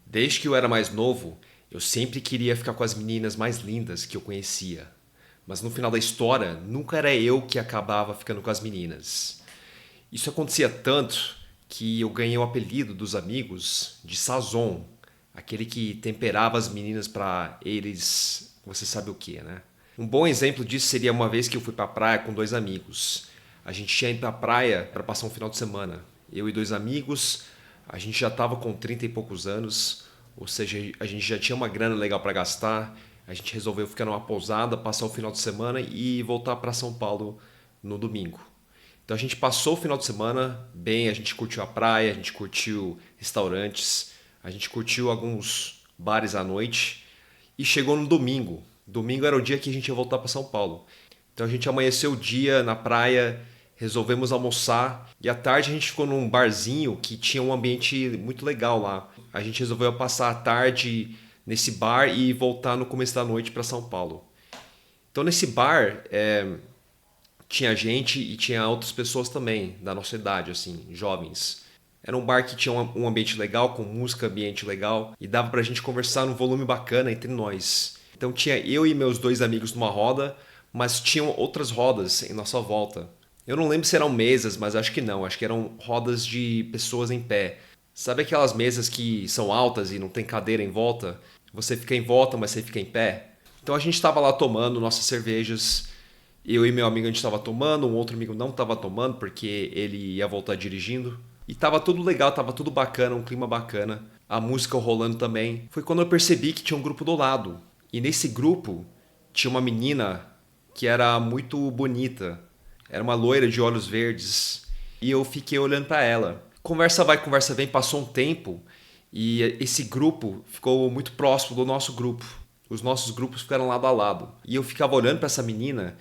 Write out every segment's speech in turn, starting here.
Desde que eu era mais novo, eu sempre queria ficar com as meninas mais lindas que eu conhecia. Mas no final da história, nunca era eu que acabava ficando com as meninas. Isso acontecia tanto que eu ganhei o apelido dos amigos de Sazon, aquele que temperava as meninas para eles, você sabe o que, né? Um bom exemplo disso seria uma vez que eu fui pra praia com dois amigos. A gente tinha ido pra praia para passar um final de semana. Eu e dois amigos, a gente já tava com 30 e poucos anos, ou seja, a gente já tinha uma grana legal para gastar. A gente resolveu ficar numa pousada, passar o final de semana e voltar para São Paulo no domingo. Então a gente passou o final de semana bem, a gente curtiu a praia, a gente curtiu restaurantes, a gente curtiu alguns bares à noite e chegou no domingo. Domingo era o dia que a gente ia voltar para São Paulo. Então a gente amanheceu o dia na praia, resolvemos almoçar e à tarde a gente ficou num barzinho que tinha um ambiente muito legal lá. A gente resolveu passar a tarde nesse bar e voltar no começo da noite para São Paulo. Então nesse bar tinha gente e tinha outras pessoas também da nossa idade, assim, jovens. Era um bar que tinha um ambiente legal, com música, ambiente legal, e dava pra gente conversar num volume bacana entre nós. Então tinha eu e meus dois amigos numa roda, mas tinham outras rodas em nossa volta. Eu não lembro se eram mesas, mas acho que não, acho que eram rodas de pessoas em pé. Sabe aquelas mesas que são altas e não tem cadeira em volta? Você fica em volta, mas você fica em pé? Então a gente estava lá tomando nossas cervejas. Eu e meu amigo a gente estava tomando, um outro amigo não estava tomando porque ele ia voltar dirigindo. E tava tudo legal, tava tudo bacana, um clima bacana. A música rolando também. Foi quando eu percebi que tinha um grupo do lado. E nesse grupo tinha uma menina que era muito bonita. Era uma loira de olhos verdes. E eu fiquei olhando para ela. Conversa vai, conversa vem, passou um tempo e esse grupo ficou muito próximo do nosso grupo. Os nossos grupos ficaram lado a lado. E eu ficava olhando para essa menina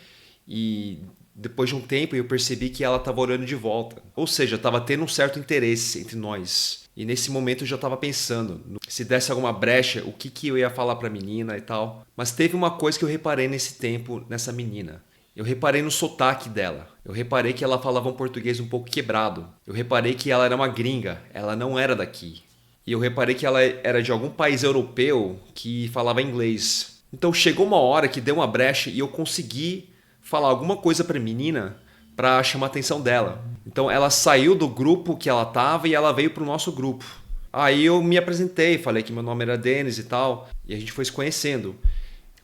e depois de um tempo eu percebi que ela estava olhando de volta. Ou seja, estava tendo um certo interesse entre nós. E nesse momento eu já estava pensando, se desse alguma brecha, o que eu ia falar para a menina e tal. Mas teve uma coisa que eu reparei nesse tempo nessa menina. Eu reparei no sotaque dela. Eu reparei que ela falava um português um pouco quebrado. Eu reparei que ela era uma gringa, ela não era daqui. E eu reparei que ela era de algum país europeu que falava inglês. Então chegou uma hora que deu uma brecha e eu consegui falar alguma coisa pra menina pra chamar a atenção dela. Então ela saiu do grupo que ela tava e ela veio pro nosso grupo. Aí eu me apresentei, falei que meu nome era Denis e tal, e a gente foi se conhecendo.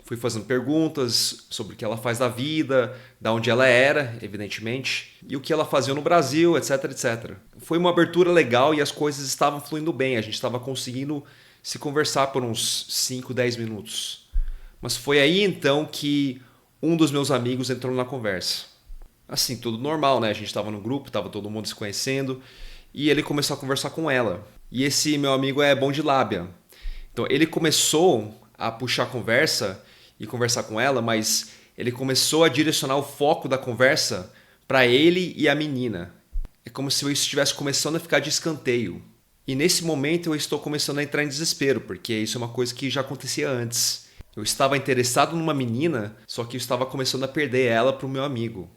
Fui fazendo perguntas sobre o que ela faz da vida, da onde ela era, evidentemente, e o que ela fazia no Brasil, etc, etc. Foi uma abertura legal e as coisas estavam fluindo bem, a gente estava conseguindo se conversar por uns 5, 10 minutos. Mas foi aí então que um dos meus amigos entrou na conversa. Assim, tudo normal, né? A gente estava no grupo, estava todo mundo se conhecendo, e ele começou a conversar com ela. E esse meu amigo é bom de lábia. Então ele começou a puxar a conversa e conversar com ela, mas ele começou a direcionar o foco da conversa para ele e a menina. É como se eu estivesse começando a ficar de escanteio. E nesse momento eu estou começando a entrar em desespero, porque isso é uma coisa que já acontecia antes. Eu estava interessado numa menina, só que eu estava começando a perder ela para o meu amigo.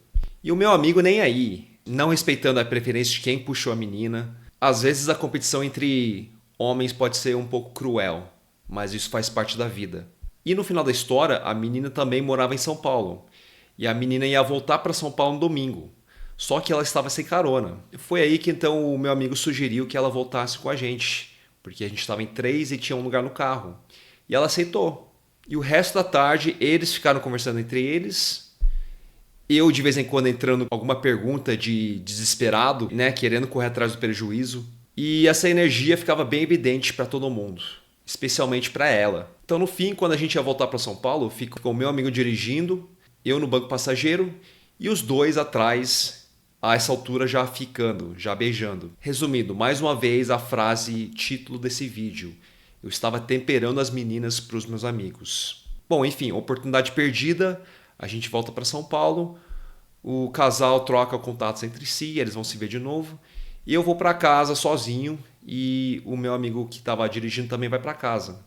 E o meu amigo nem aí, não respeitando a preferência de quem puxou a menina. Às vezes a competição entre homens pode ser um pouco cruel, mas isso faz parte da vida. E no final da história, a menina também morava em São Paulo. E a menina ia voltar para São Paulo no domingo. Só que ela estava sem carona. Foi aí que então o meu amigo sugeriu que ela voltasse com a gente, porque a gente estava em três e tinha um lugar no carro. E ela aceitou. E o resto da tarde eles ficaram conversando entre eles. Eu de vez em quando entrando com alguma pergunta de desesperado, né, querendo correr atrás do prejuízo. E essa energia ficava bem evidente para todo mundo, especialmente para ela. Então no fim, quando a gente ia voltar para São Paulo, ficou o meu amigo dirigindo, eu no banco passageiro e os dois atrás, a essa altura já ficando, já beijando. Resumindo, mais uma vez a frase título desse vídeo. Eu estava temperando as meninas para os meus amigos. Bom, enfim, oportunidade perdida, a gente volta para São Paulo, o casal troca contatos entre si, eles vão se ver de novo, e eu vou para casa sozinho e o meu amigo que estava dirigindo também vai para casa.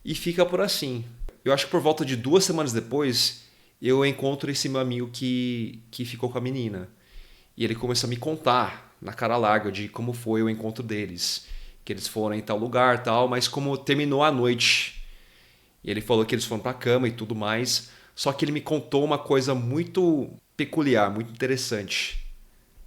E fica por assim. Eu acho que por volta de 2 semanas depois, eu encontro esse meu amigo que ficou com a menina. E ele começou a me contar, na cara larga, de como foi o encontro deles. que eles foram em tal lugar, tal, mas como terminou a noite, ele falou que eles foram pra cama e tudo mais, só que ele me contou uma coisa muito peculiar, muito interessante.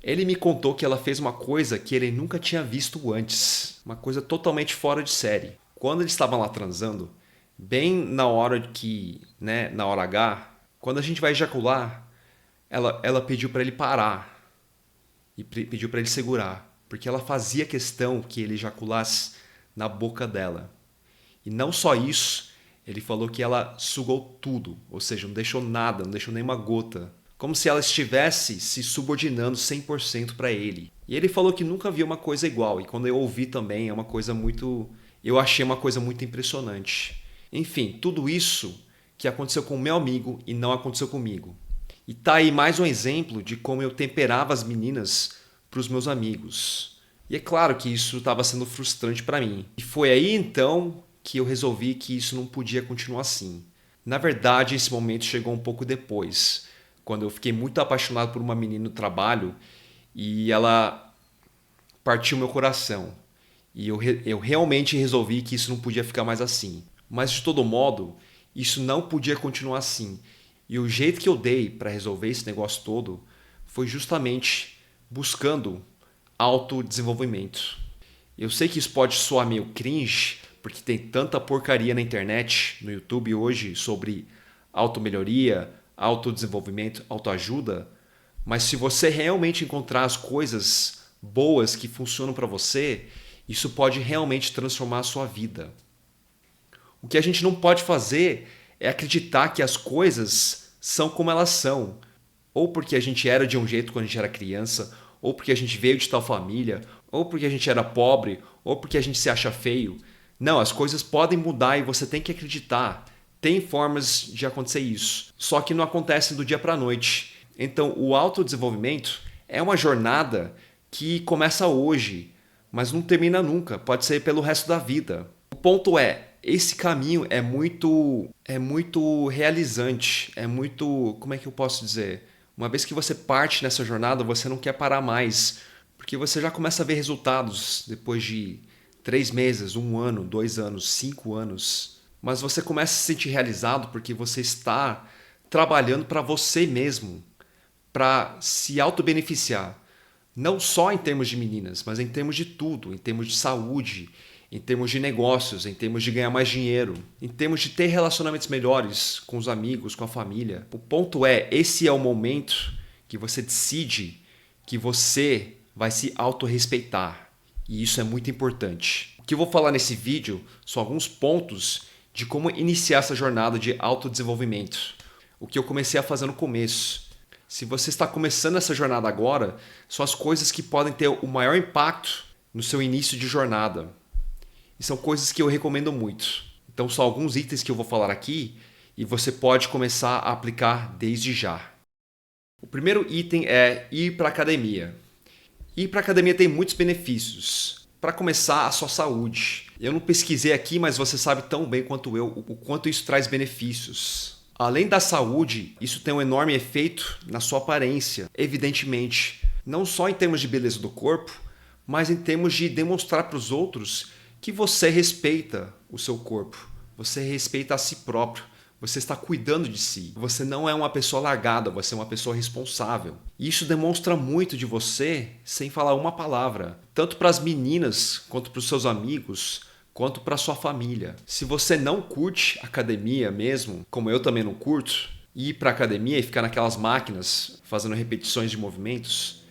Ele me contou que ela fez uma coisa que ele nunca tinha visto antes, uma coisa totalmente fora de série. Quando eles estavam lá transando, bem na hora que, né, na hora H, quando a gente vai ejacular, ela pediu para ele parar e pediu para ele segurar, porque ela fazia questão que ele ejaculasse na boca dela. E não só isso, ele falou que ela sugou tudo, ou seja, não deixou nada, não deixou nenhuma gota, como se ela estivesse se subordinando 100% para ele. E ele falou que nunca viu uma coisa igual, e quando eu ouvi também é uma coisa muito, eu achei uma coisa muito impressionante. Enfim, tudo isso que aconteceu com o meu amigo e não aconteceu comigo. E tá aí mais um exemplo de como eu temperava as meninas para os meus amigos. E é claro que isso estava sendo frustrante para mim. E foi aí então que eu resolvi que isso não podia continuar assim. Na verdade, esse momento chegou um pouco depois, quando eu fiquei muito apaixonado por uma menina no trabalho e ela partiu meu coração. E eu realmente resolvi que isso não podia ficar mais assim. Mas de todo modo, isso não podia continuar assim. E o jeito que eu dei para resolver esse negócio todo foi justamente buscando autodesenvolvimento. Eu sei que isso pode soar meio cringe, porque tem tanta porcaria na internet, no YouTube hoje, sobre automelhoria, autodesenvolvimento, autoajuda, mas se você realmente encontrar as coisas boas que funcionam para você, isso pode realmente transformar a sua vida. O que a gente não pode fazer é acreditar que as coisas são como elas são, ou porque a gente era de um jeito quando a gente era criança, ou porque a gente veio de tal família, ou porque a gente era pobre, ou porque a gente se acha feio. Não, as coisas podem mudar e você tem que acreditar. Tem formas de acontecer isso, só que não acontece do dia para a noite. Então, o autodesenvolvimento é uma jornada que começa hoje, mas não termina nunca, pode ser pelo resto da vida. O ponto é, esse caminho é muito realizante, é muito, como é que eu posso dizer? Uma vez que você parte nessa jornada, você não quer parar mais, porque você já começa a ver resultados depois de 3 meses, 1 ano, 2 anos, 5 anos. Mas você começa a se sentir realizado porque você está trabalhando para você mesmo, para se auto-beneficiar. Não só em termos de meninas, mas em termos de tudo, em termos de saúde, em termos de negócios, em termos de ganhar mais dinheiro, em termos de ter relacionamentos melhores com os amigos, com a família. O ponto é, esse é o momento que você decide que você vai se autorrespeitar. E isso é muito importante. O que eu vou falar nesse vídeo são alguns pontos de como iniciar essa jornada de autodesenvolvimento. O que eu comecei a fazer no começo. Se você está começando essa jornada agora, são as coisas que podem ter o maior impacto no seu início de jornada. E são coisas que eu recomendo muito. Então são alguns itens que eu vou falar aqui e você pode começar a aplicar desde já. O primeiro item é ir para a academia. Ir para a academia tem muitos benefícios. Para começar, a sua saúde. Eu não pesquisei aqui, mas você sabe tão bem quanto eu o quanto isso traz benefícios. Além da saúde, isso tem um enorme efeito na sua aparência, evidentemente. Não só em termos de beleza do corpo, mas em termos de demonstrar para os outros que você respeita o seu corpo, você respeita a si próprio, você está cuidando de si. Você não é uma pessoa largada, você é uma pessoa responsável. E isso demonstra muito de você sem falar uma palavra, tanto para as meninas, quanto para os seus amigos, quanto para sua família. Se você não curte academia mesmo, como eu também não curto, ir para academia e ficar naquelas máquinas fazendo repetições de movimentos,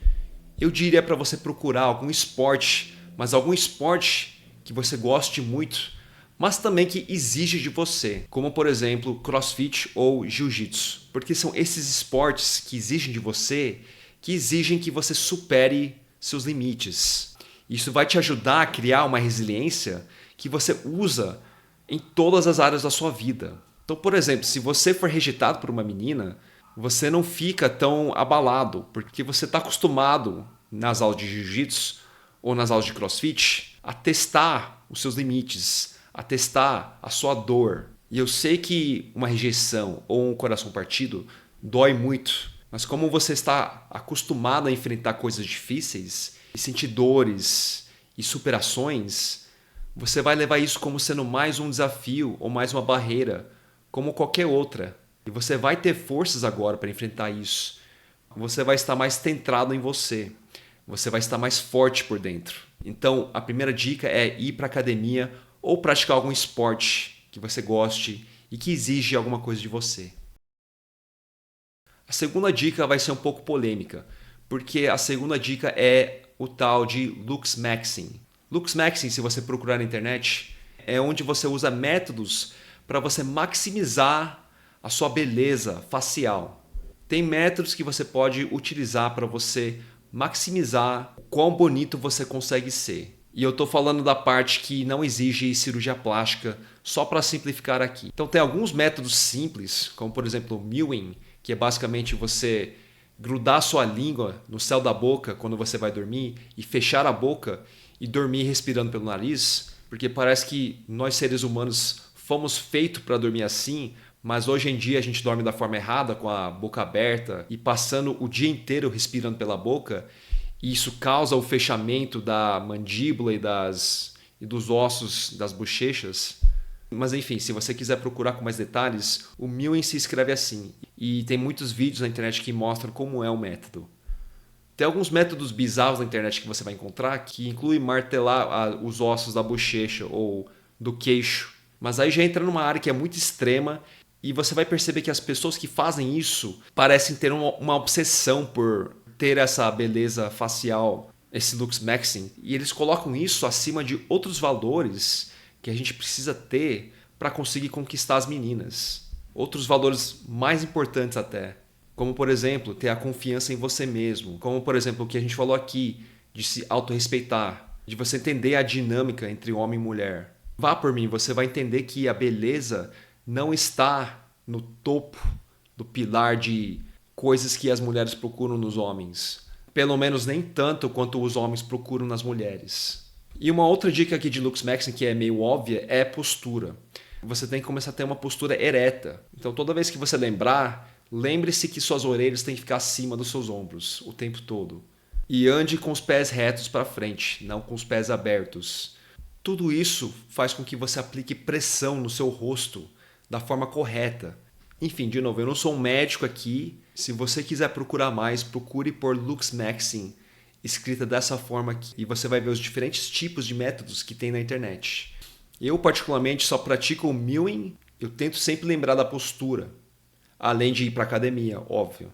eu diria para você procurar algum esporte, mas algum esporte que você goste muito, mas também que exige de você, como por exemplo CrossFit ou Jiu-Jitsu, porque são esses esportes que exigem de você, que exigem que você supere seus limites. Isso vai te ajudar a criar uma resiliência que você usa em todas as áreas da sua vida. Então, por exemplo, se você for rejeitado por uma menina, você não fica tão abalado, porque você está acostumado nas aulas de Jiu-Jitsu ou nas aulas de CrossFit a testar os seus limites, a testar a sua dor. E eu sei que uma rejeição ou um coração partido dói muito, mas como você está acostumado a enfrentar coisas difíceis e sentir dores e superações, você vai levar isso como sendo mais um desafio ou mais uma barreira, como qualquer outra. E você vai ter forças agora para enfrentar isso. Você vai estar mais centrado em você. Você vai estar mais forte por dentro. Então, a primeira dica é ir para a academia ou praticar algum esporte que você goste e que exige alguma coisa de você. A segunda dica vai ser um pouco polêmica, porque a segunda dica é o tal de Luxmaxing. Luxmaxing, se você procurar na internet, é onde você usa métodos para você maximizar a sua beleza facial. Tem métodos que você pode utilizar para você maximizar o quão bonito você consegue ser. E eu estou falando da parte que não exige cirurgia plástica, só para simplificar aqui. Então tem alguns métodos simples, como por exemplo o mewing, que é basicamente você grudar sua língua no céu da boca quando você vai dormir e fechar a boca e dormir respirando pelo nariz, porque parece que nós seres humanos fomos feitos para dormir assim, mas hoje em dia a gente dorme da forma errada, com a boca aberta e passando o dia inteiro respirando pela boca, e isso causa o fechamento da mandíbula e dos ossos das bochechas. Mas enfim, se você quiser procurar com mais detalhes, o mewing se escreve assim. E tem muitos vídeos na internet que mostram como é o método. Tem alguns métodos bizarros na internet que você vai encontrar que incluem martelar os ossos da bochecha ou do queixo. Mas aí já entra numa área que é muito extrema e você vai perceber que as pessoas que fazem isso parecem ter uma obsessão por ter essa beleza facial, esse Luxmaxing. E eles colocam isso acima de outros valores que a gente precisa ter para conseguir conquistar as meninas. Outros valores mais importantes até. Como, por exemplo, ter a confiança em você mesmo. Como, por exemplo, o que a gente falou aqui, de se autorrespeitar. De você entender a dinâmica entre homem e mulher. Vá por mim, você vai entender que a beleza não está no topo do pilar de coisas que as mulheres procuram nos homens. Pelo menos nem tanto quanto os homens procuram nas mulheres. E uma outra dica aqui de Luxmaxing que é meio óbvia é postura. Você tem que começar a ter uma postura ereta. Então toda vez que você lembrar, lembre-se que suas orelhas têm que ficar acima dos seus ombros o tempo todo. E ande com os pés retos para frente, não com os pés abertos. Tudo isso faz com que você aplique pressão no seu rosto da forma correta. Enfim, de novo, eu não sou um médico aqui. Se você quiser procurar mais, procure por Luxmaxing, escrita dessa forma aqui, e você vai ver os diferentes tipos de métodos que tem na internet. Eu, particularmente, só pratico o mewing. Eu tento sempre lembrar da postura, além de ir para a academia, óbvio.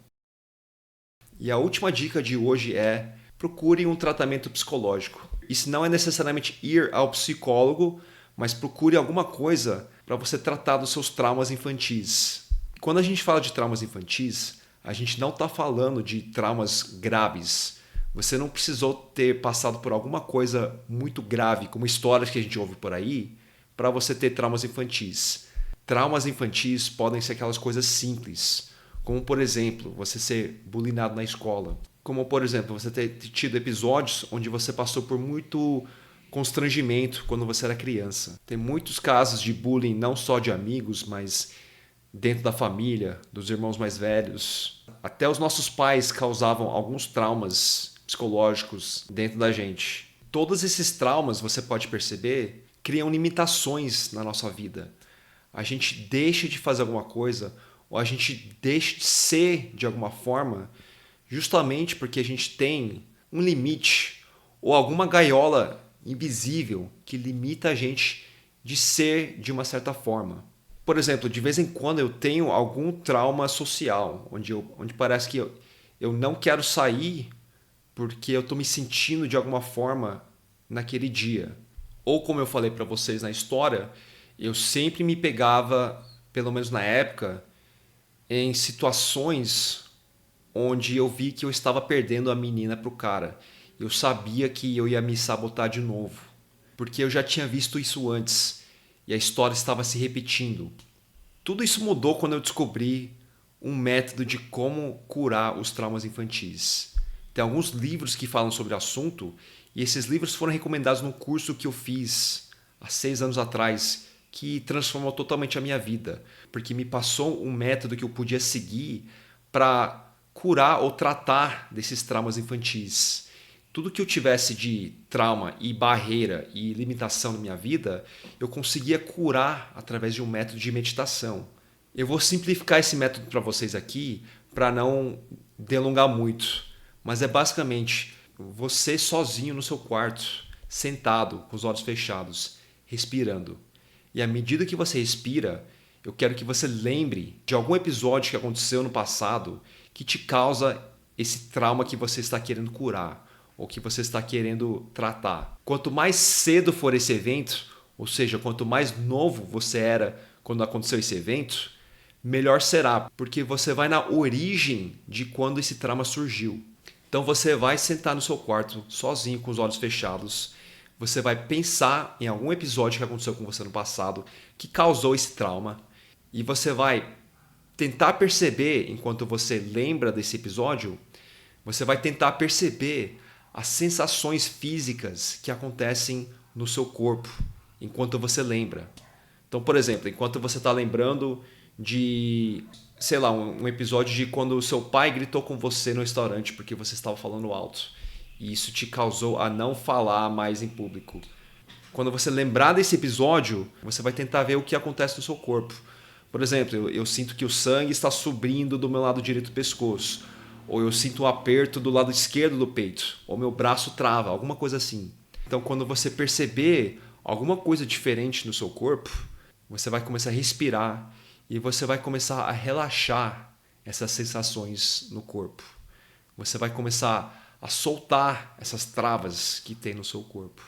E a última dica de hoje é: procure um tratamento psicológico. Isso não é necessariamente ir ao psicólogo, mas procure alguma coisa para você tratar dos seus traumas infantis. Quando a gente fala de traumas infantis, a gente não está falando de traumas graves. Você não precisou ter passado por alguma coisa muito grave, como histórias que a gente ouve por aí, para você ter traumas infantis. Traumas infantis podem ser aquelas coisas simples, como, por exemplo, você ser bulinado na escola. Como, por exemplo, você ter tido episódios onde você passou por muito constrangimento quando você era criança. Tem muitos casos de bullying, não só de amigos, mas dentro da família, dos irmãos mais velhos. Até os nossos pais causavam alguns traumas psicológicos dentro da gente. Todos esses traumas, você pode perceber, criam limitações na nossa vida. A gente deixa de fazer alguma coisa ou a gente deixa de ser de alguma forma justamente porque a gente tem um limite ou alguma gaiola invisível que limita a gente de ser de uma certa forma. Por exemplo, de vez em quando eu tenho algum trauma social, onde parece que eu não quero sair porque eu estou me sentindo de alguma forma naquele dia. Ou como eu falei para vocês na história, eu sempre me pegava, pelo menos na época, em situações onde eu vi que eu estava perdendo a menina para o cara. Eu sabia que eu ia me sabotar de novo, porque eu já tinha visto isso antes e a história estava se repetindo. Tudo isso mudou quando eu descobri um método de como curar os traumas infantis. Tem alguns livros que falam sobre o assunto e esses livros foram recomendados num curso que eu fiz há 6 anos atrás, que transformou totalmente a minha vida, porque me passou um método que eu podia seguir para curar ou tratar desses traumas infantis. Tudo que eu tivesse de trauma e barreira e limitação na minha vida, eu conseguia curar através de um método de meditação. Eu vou simplificar esse método para vocês aqui, para não delongar muito. Mas é basicamente você sozinho no seu quarto, sentado, com os olhos fechados, respirando. E à medida que você respira, eu quero que você lembre de algum episódio que aconteceu no passado que te causa esse trauma que você está querendo curar ou que você está querendo tratar. Quanto mais cedo for esse evento, ou seja, quanto mais novo você era quando aconteceu esse evento, melhor será, porque você vai na origem de quando esse trauma surgiu. Então você vai sentar no seu quarto, sozinho, com os olhos fechados. Você vai pensar em algum episódio que aconteceu com você no passado que causou esse trauma. E você vai tentar perceber, enquanto você lembra desse episódio, você vai tentar perceber as sensações físicas que acontecem no seu corpo enquanto você lembra. Então, por exemplo, enquanto você está lembrando de, sei lá, um episódio de quando o seu pai gritou com você no restaurante porque você estava falando alto. E isso te causou a não falar mais em público. Quando você lembrar desse episódio, você vai tentar ver o que acontece no seu corpo. Por exemplo, eu sinto que o sangue está subindo do meu lado direito do pescoço. Ou eu sinto um aperto do lado esquerdo do peito. Ou meu braço trava, alguma coisa assim. Então, quando você perceber alguma coisa diferente no seu corpo, você vai começar a respirar e você vai começar a relaxar essas sensações no corpo. Você vai começar a soltar essas travas que tem no seu corpo.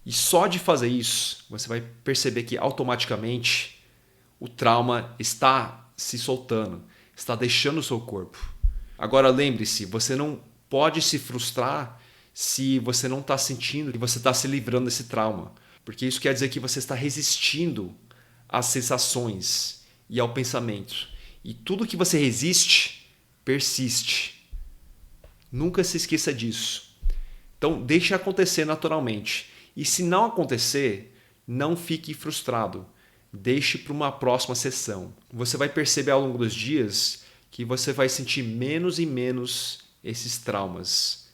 E só de fazer isso, você vai perceber que automaticamente o trauma está se soltando, está deixando o seu corpo. Agora lembre-se, você não pode se frustrar se você não está sentindo que você está se livrando desse trauma. Porque isso quer dizer que você está resistindo às sensações e ao pensamento. E tudo que você resiste, persiste. Nunca se esqueça disso. Então deixe acontecer naturalmente. E se não acontecer, não fique frustrado. Deixe para uma próxima sessão. Você vai perceber ao longo dos dias que você vai sentir menos e menos esses traumas.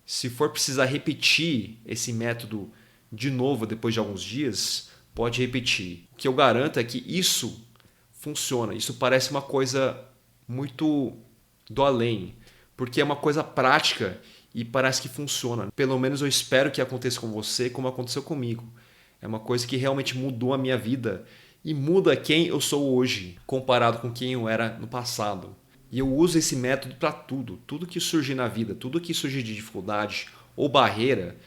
Se for precisar repetir esse método de novo depois de alguns dias, pode repetir. O que eu garanto é que isso funciona. Isso parece uma coisa muito do além, porque é uma coisa prática e parece que funciona. Pelo menos eu espero que aconteça com você como aconteceu comigo. É uma coisa que realmente mudou a minha vida e muda quem eu sou hoje, comparado com quem eu era no passado. E eu uso esse método para tudo. Tudo que surge na vida, tudo que surge de dificuldade ou barreira,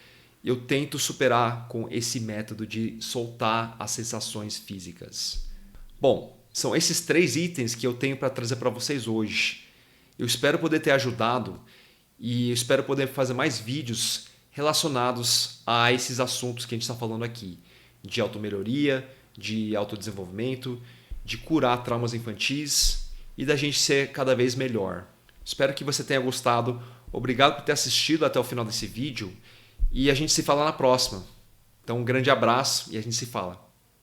eu tento superar com esse método de soltar as sensações físicas. Bom, são esses 3 itens que eu tenho para trazer para vocês hoje. Eu espero poder ter ajudado e eu espero poder fazer mais vídeos relacionados a esses assuntos que a gente está falando aqui. De automelhoria, de autodesenvolvimento, de curar traumas infantis e da gente ser cada vez melhor. Espero que você tenha gostado. Obrigado por ter assistido até o final desse vídeo e a gente se fala na próxima. Então um grande abraço e a gente se fala.